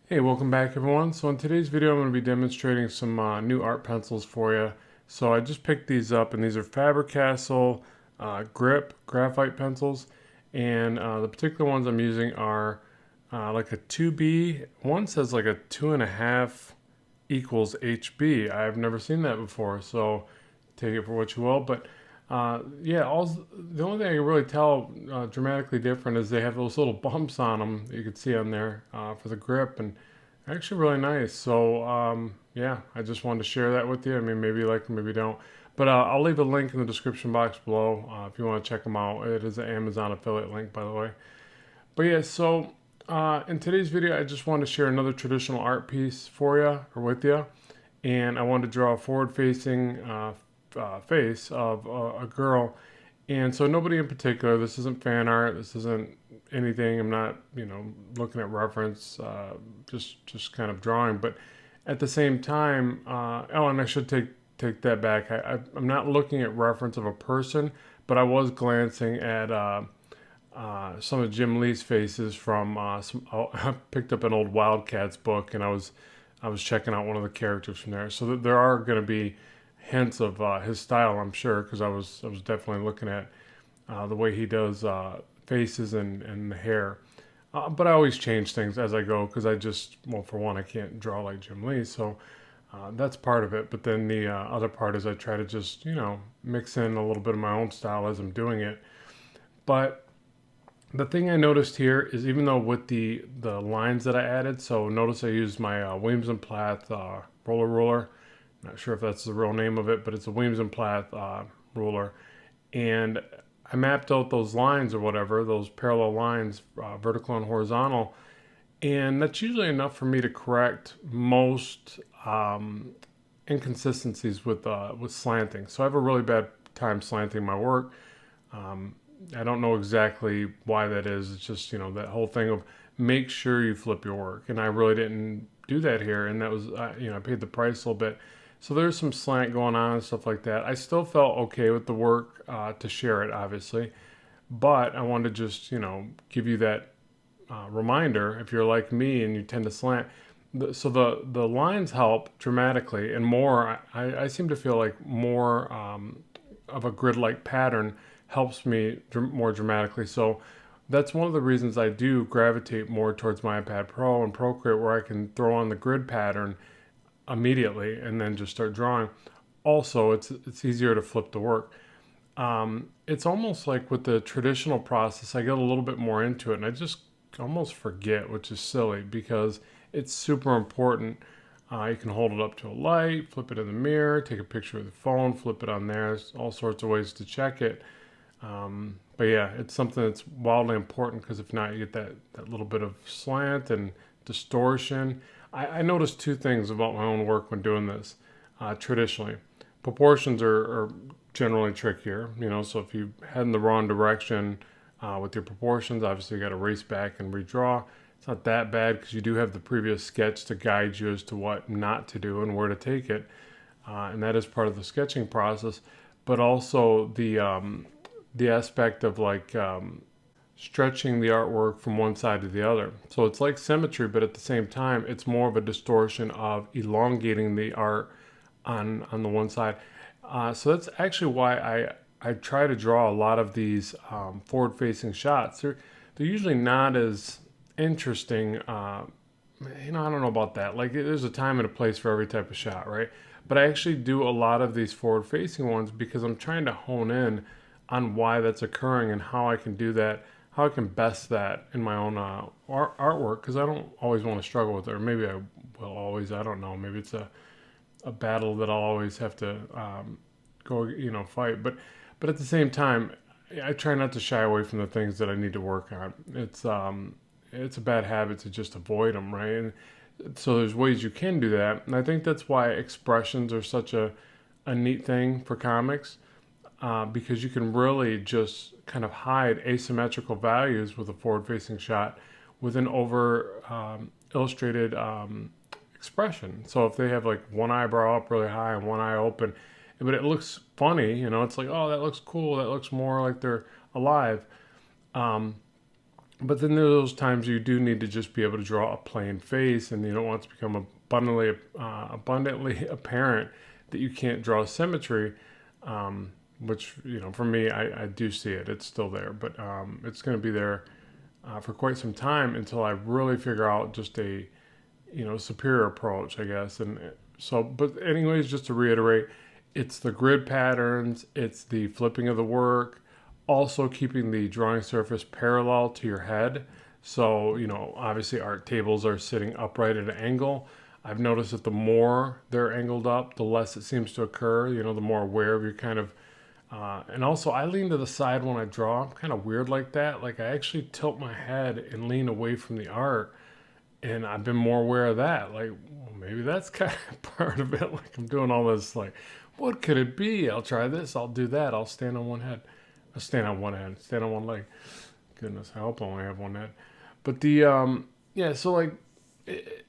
Hey, welcome back everyone. So in today's video, I'm going to be demonstrating some new art pencils for you. So I just picked these up, and these are Faber-Castell grip graphite pencils. And the particular ones I'm using are like a 2B. One says like a 2.5 equals HB. I've never seen that before, so take it for what you will. But yeah, the only thing I can really tell dramatically different is they have those little bumps on them that you can see on there for the grip, and they're actually really nice. So yeah, I just wanted to share that with you. I mean, maybe you like them, maybe you don't. But I'll leave a link in the description box below if you want to check them out. It is an Amazon affiliate link, by the way. But yeah, so in today's video, I just wanted to share another traditional art piece for you or with you. And I wanted to draw a forward-facing face of a girl. And so nobody in particular. This isn't fan art. This isn't anything. I'm not, looking at reference. Just kind of drawing. But at the same time, oh, and I should take that back. I'm not looking at reference of a person, but I was glancing at some of Jim Lee's faces from I picked up an old Wildcats book, and I was checking out one of the characters from there. So there are going to be hints of his style, I'm sure, because I was definitely looking at the way he does faces and the hair. But I always change things as I go because well, for one, I can't draw like Jim Lee, so that's part of it. But then the other part is I try to just mix in a little bit of my own style as I'm doing it. But the thing I noticed here is even though with the lines that I added, so notice I used my Weems and Plath roller ruler. Not sure if that's the real name of it, but it's a Weems and Plath ruler. And I mapped out those lines or whatever, those parallel lines, vertical and horizontal. And that's usually enough for me to correct most inconsistencies with slanting. So I have a really bad time slanting my work. I don't know exactly why that is. It's just, that whole thing of make sure you flip your work. And I really didn't do that here. And that was, I paid the price a little bit. So there's some slant going on and stuff like that. I still felt okay with the work to share it, obviously. But I wanted to just, give you that reminder if you're like me and you tend to slant. So the lines help dramatically, and more. I seem to feel like more of a grid-like pattern helps me more dramatically. So that's one of the reasons I do gravitate more towards my iPad Pro and Procreate, where I can throw on the grid pattern immediately and then just start drawing. Also, it's easier to flip the work. It's almost like with the traditional process, I get a little bit more into it, and I just almost forget, which is silly because it's super important. You can hold it up to a light, flip it in the mirror, take a picture with the phone, flip it on there. There's all sorts of ways to check it. But yeah, it's something that's wildly important because if not, you get that little bit of slant and distortion. I noticed two things about my own work when doing this traditionally. Proportions are generally trickier, so if you head in the wrong direction with your proportions, obviously you got to race back and redraw. It's not that bad because you do have the previous sketch to guide you as to what not to do and where to take it. And that is part of the sketching process, but also the aspect of like stretching the artwork from one side to the other. So it's like symmetry, but at the same time, it's more of a distortion of elongating the art on the one side. So that's actually why I try to draw a lot of these forward-facing shots. They're usually not as interesting. I don't know about that. Like there's a time and a place for every type of shot, right? But I actually do a lot of these forward-facing ones because I'm trying to hone in on why that's occurring and how I can do that, how I can best that in my own artwork, because I don't always want to struggle with it, or maybe I will always. I don't know. Maybe it's a battle that I'll always have to go, fight. But at the same time, I try not to shy away from the things that I need to work on. It's a bad habit to just avoid them, right? And so there's ways you can do that, and I think that's why expressions are such a neat thing for comics. Because you can really just kind of hide asymmetrical values with a forward-facing shot with an over illustrated expression. So if they have like one eyebrow up really high and one eye open, but it looks funny, it's like, oh, that looks cool. That looks more like they're alive. But then there are those times you do need to just be able to draw a plain face, and you don't want it to become abundantly apparent that you can't draw symmetry. Which, for me, I do see it. It's still there, but it's going to be there for quite some time until I really figure out just a superior approach, I guess. And so, but anyways, just to reiterate, it's the grid patterns, it's the flipping of the work, also keeping the drawing surface parallel to your head. So, obviously art tables are sitting upright at an angle. I've noticed that the more they're angled up, the less it seems to occur, the more aware of your kind of, and also I lean to the side when I draw. I'm kind of weird like that. Like I actually tilt my head and lean away from the art, and I've been more aware of that. Like, well, maybe that's kind of part of it. Like I'm doing all this, like, what could it be? I'll try this. I'll do that. I'll stand on one head. I'll stand on one head. Stand on one leg. Goodness, I hope I only have one head. But yeah. So like,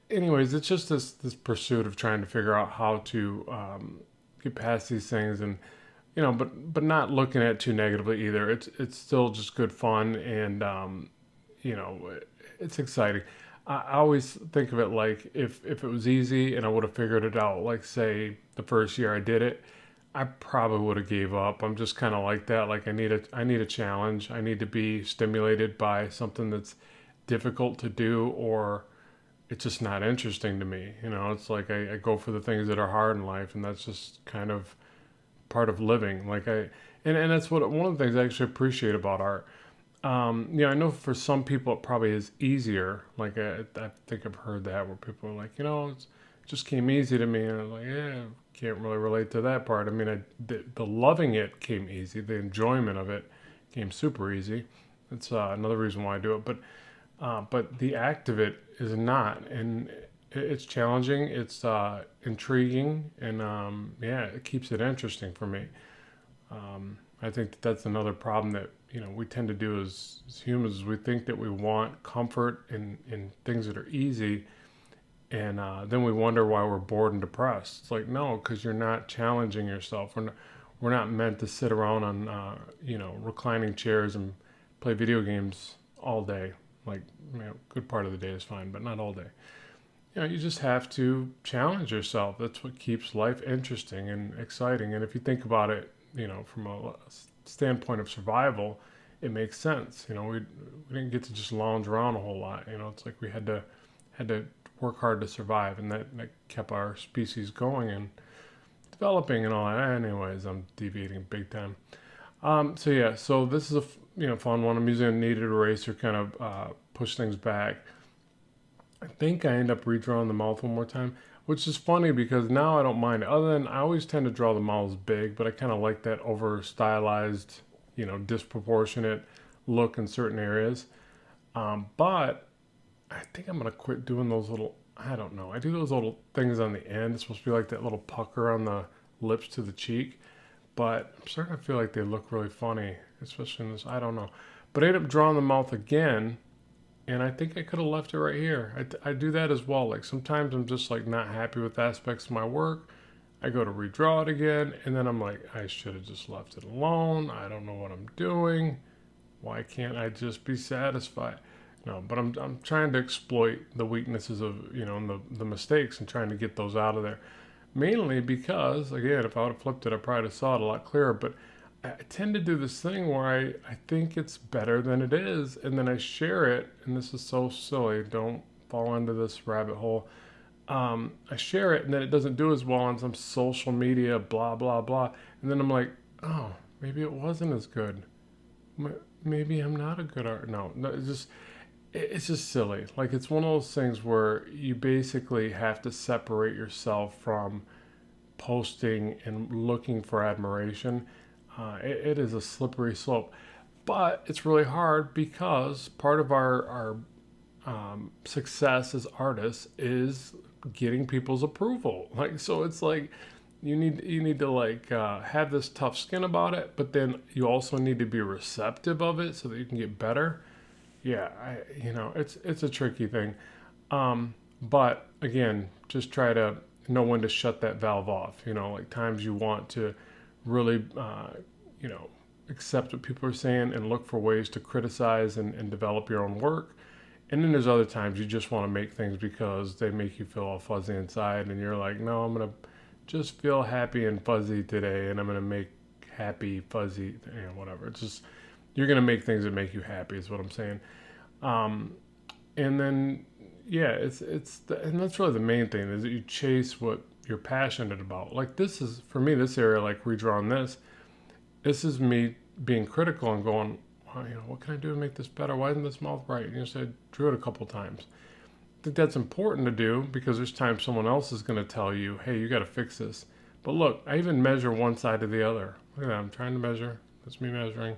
anyways, it's just this pursuit of trying to figure out how to get past these things, and but not looking at it too negatively either. It's still just good fun, and you know, it's exciting. I always think of it like if it was easy and I would have figured it out, like say the first year I did it, I probably would have gave up. I'm just kind of like that. Like I need a challenge. I need to be stimulated by something that's difficult to do, or it's just not interesting to me. It's like I go for the things that are hard in life, and that's just kind of part of living. And that's what one of the things I actually appreciate about art. I know for some people it probably is easier. Like I think I've heard that where people are like, it just came easy to me, and I'm like, yeah, can't really relate to that part. I mean, the loving it came easy. The enjoyment of it came super easy. That's another reason why I do it. But the act of it is not, and it's challenging. It's intriguing, and yeah, it keeps it interesting for me. I think that's another problem that we tend to do as humans. Is we think that we want comfort in things that are easy, and then we wonder why we're bored and depressed. It's like, no, because you're not challenging yourself. We're not meant to sit around on reclining chairs and play video games all day. Like, good part of the day is fine, but not all day. You just have to challenge yourself. That's what keeps life interesting and exciting. And if you think about it, from a standpoint of survival, it makes sense. We didn't get to just lounge around a whole lot. It's like we had to work hard to survive, and that kept our species going and developing and all that. Anyways, I'm deviating big time. So yeah, so this is a fun one. I'm using a kneaded eraser, kind of push things back. I think I end up redrawing the mouth one more time, which is funny because now I don't mind it. Other than I always tend to draw the mouths big, but I kind of like that over stylized, disproportionate look in certain areas. But I think I'm gonna quit doing those little. I don't know. I do those little things on the end. It's supposed to be like that little pucker on the lips to the cheek, but I'm starting to feel like they look really funny, especially in this. I don't know, but I ended up drawing the mouth again. And I think I could have left it right here. I do that as well. Like sometimes I'm just like not happy with aspects of my work. I go to redraw it again, and then I'm like, I should have just left it alone. I don't know what I'm doing. Why can't I just be satisfied? No, but I'm trying to exploit the weaknesses of and the mistakes and trying to get those out of there. Mainly because again, if I would have flipped it, I probably would have saw it a lot clearer. But I tend to do this thing where I think it's better than it is, and then I share it, and this is so silly. Don't fall into this rabbit hole. I share it, and then it doesn't do as well on some social media, blah, blah, blah. And then I'm like, oh, maybe it wasn't as good. Maybe I'm not a good artist. No, it's just silly. Like, it's one of those things where you basically have to separate yourself from posting and looking for admiration. It is a slippery slope, but it's really hard because part of our success as artists is getting people's approval. Like, so it's like you need to like have this tough skin about it, but then you also need to be receptive of it so that you can get better. Yeah, it's a tricky thing, but again, just try to know when to shut that valve off. Like times you want to really, accept what people are saying and look for ways to criticize and develop your own work. And then there's other times you just want to make things because they make you feel all fuzzy inside, and you're like, no, I'm gonna just feel happy and fuzzy today, and I'm gonna make happy fuzzy, whatever. It's just you're gonna make things that make you happy, is what I'm saying. Um, and then yeah, and that's really the main thing, is that you chase what you're passionate about. Like, this is for me, this area, like redrawing this is me being critical and going, well, what can I do to make this better? Why isn't this mouth right? So I drew it a couple times. I think that's important to do, because there's times someone else is going to tell you, hey, you got to fix this. But look, I even measure one side to the other. Look at that, I'm trying to measure. That's me measuring.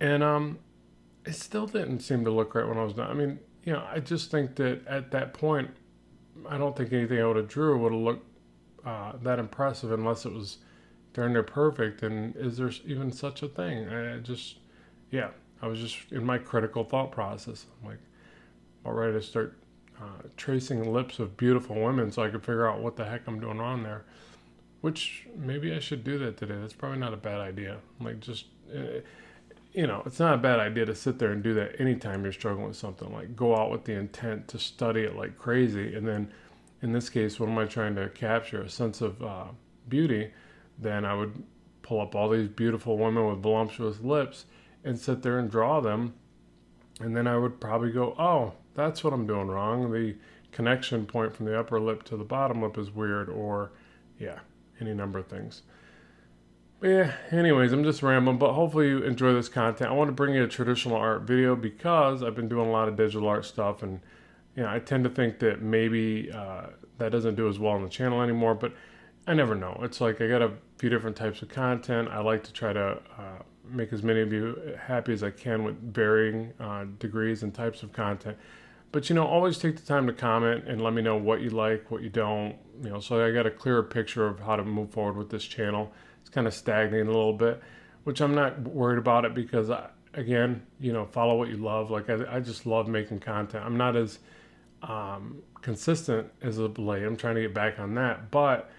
And it still didn't seem to look right when I was done. I mean, I just think that at that point, I don't think anything I would have drew would have looked that impressive unless it was darn near perfect. And is there even such a thing? I was just in my critical thought process. I'm like, all ready to start tracing lips of beautiful women so I could figure out what the heck I'm doing wrong there. Which maybe I should do that today. That's probably not a bad idea. Like, just it's not a bad idea to sit there and do that anytime you're struggling with something. Like, go out with the intent to study it like crazy, and then in this case, what am I trying to capture? A sense of beauty. Then I would pull up all these beautiful women with voluptuous lips and sit there and draw them, and then I would probably go, oh, that's what I'm doing wrong. The connection point from the upper lip to the bottom lip is weird, or any number of things. But yeah, anyways, I'm just rambling, but hopefully you enjoy this content. I want to bring you a traditional art video because I've been doing a lot of digital art stuff, and I tend to think that maybe that doesn't do as well on the channel anymore, but I never know. It's like I got a few different types of content. I like to try to make as many of you happy as I can with varying degrees and types of content. But always take the time to comment and let me know what you like, what you don't. So I got a clearer picture of how to move forward with this channel. It's kind of stagnating a little bit, which I'm not worried about it, because again, follow what you love. Like, I just love making content. I'm not as consistent as of late. I'm trying to get back on that, but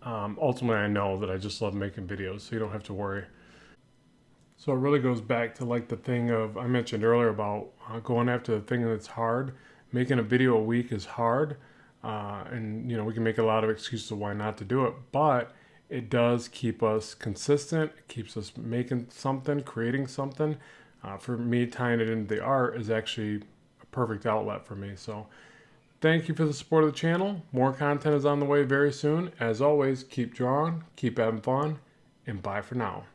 ultimately I know that I just love making videos, so you don't have to worry. So it really goes back to like the thing of I mentioned earlier about going after the thing that's hard. Making a video a week is hard, and we can make a lot of excuses why not to do it, but it does keep us consistent. It keeps us making something, creating something. For me, tying it into the art is actually a perfect outlet for me. So thank you for the support of the channel. More content is on the way very soon. As always, keep drawing, keep having fun, and bye for now.